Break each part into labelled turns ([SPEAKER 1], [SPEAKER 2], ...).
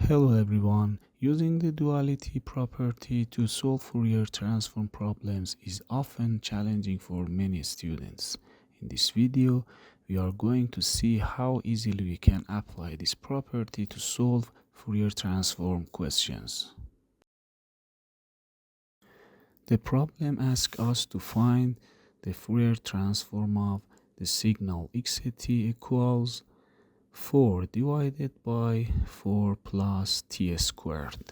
[SPEAKER 1] Hello everyone. Using the duality property to solve Fourier transform problems is often challenging for many students. In this video, we are going to see how easily we can apply this property to solve Fourier transform questions. The problem asks us to find the Fourier transform of the signal xt equals 4 divided by 4 plus t squared.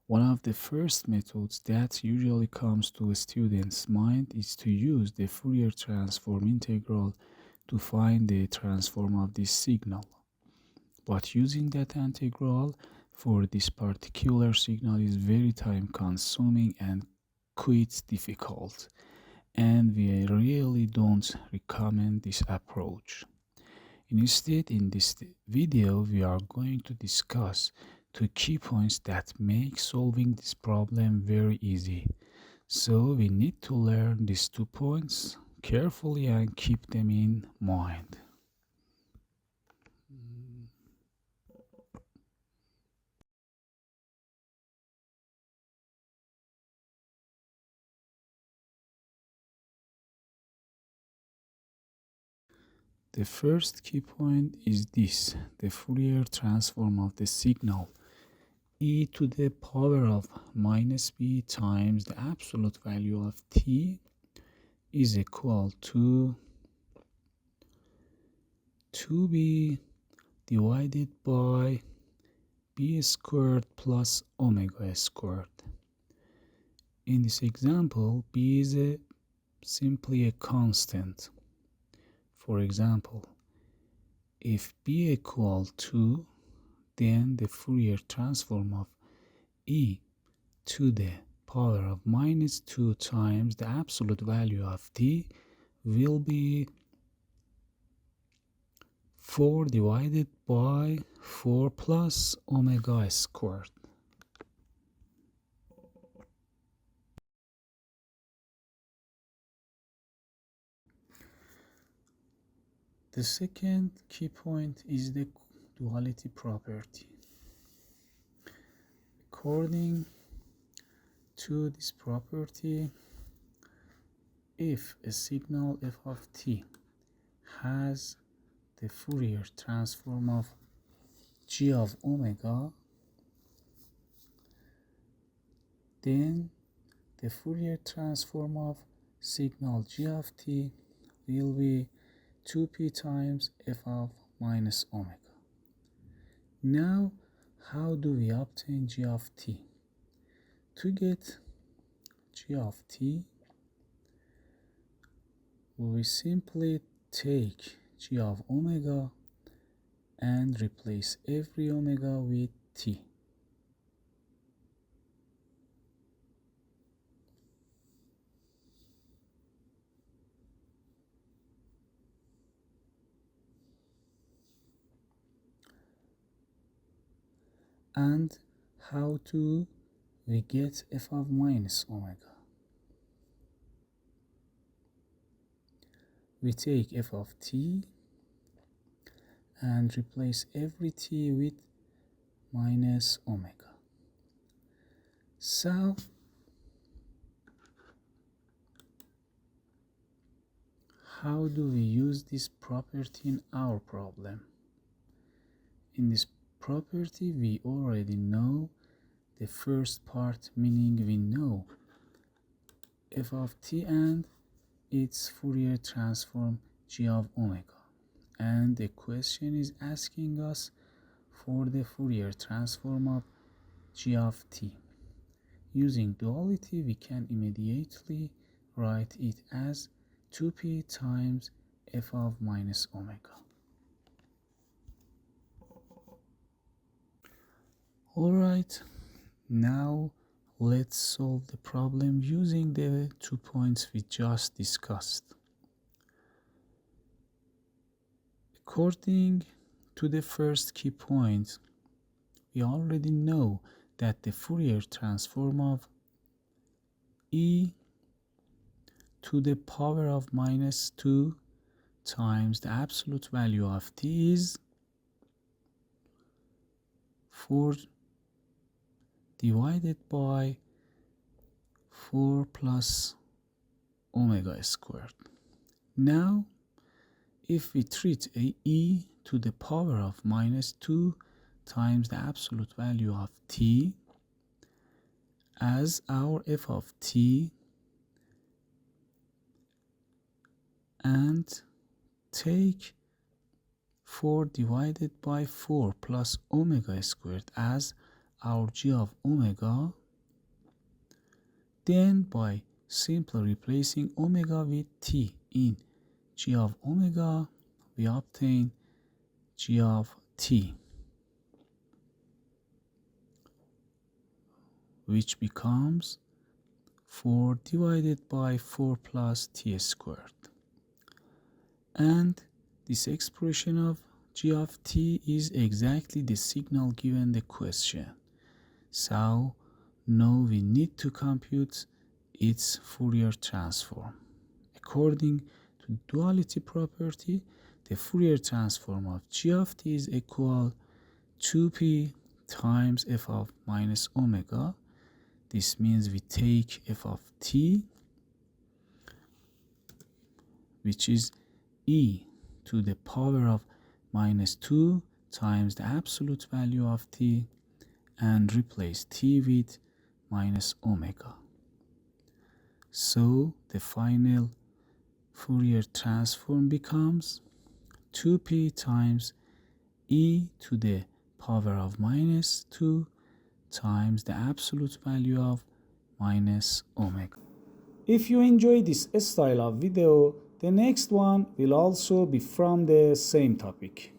[SPEAKER 1] One of the first methods that usually comes to a student's mind is to use the Fourier transform integral to find the transform of this signal. But using that integral for this particular signal is very time consuming and quite difficult, and we really don't recommend this approach. Instead, in this video, we are going to discuss two key points that make solving this problem very easy. So we need to learn these 2 points carefully and keep them in mind. The first key point is this: the Fourier transform of the signal e to the power of minus b times the absolute value of t is equal to 2b divided by b squared plus omega squared. In this example, b is simply a constant. For example, if b equal 2, then the Fourier transform of e to the power of minus 2 times the absolute value of t will be 4 divided by 4 plus omega squared. The second key point is the duality property. According to this property, if a signal f of t has the Fourier transform of g of omega, then the Fourier transform of signal g of t will be 2p times f of minus omega. Now, how do we obtain g of t? To get g of t, we simply take g of omega and replace every omega with t. And how do we get f of minus omega? We take f of t and replace every t with minus omega. So, how do we use this property in our problem? In this property, we already know the first part, meaning we know f of t and its Fourier transform g of omega. And the question is asking us for the Fourier transform of g of t. Using duality, we can immediately write it as 2p times f of minus omega. Alright, now let's solve the problem using the 2 points we just discussed. According to the first key point, we already know that the Fourier transform of e to the power of minus 2 times the absolute value of t is 4 divided by 4 plus omega squared. Now, if we treat a e to the power of minus 2 times the absolute value of t as our f of t and take 4 divided by 4 plus omega squared as our g of omega, then by simply replacing omega with t in g of omega, we obtain g of t, which becomes 4 divided by 4 plus t squared. And this expression of g of t is exactly the signal given the question. So now we need to compute its Fourier transform. According to duality property, the Fourier transform of g of t is equal 2p times f of minus omega. This means we take f of t, which is e to the power of minus 2 times the absolute value of t, and replace t with minus omega. So the final Fourier transform becomes 2p times e to the power of minus 2 times the absolute value of minus omega. If you enjoy this style of video, the next one will also be from the same topic.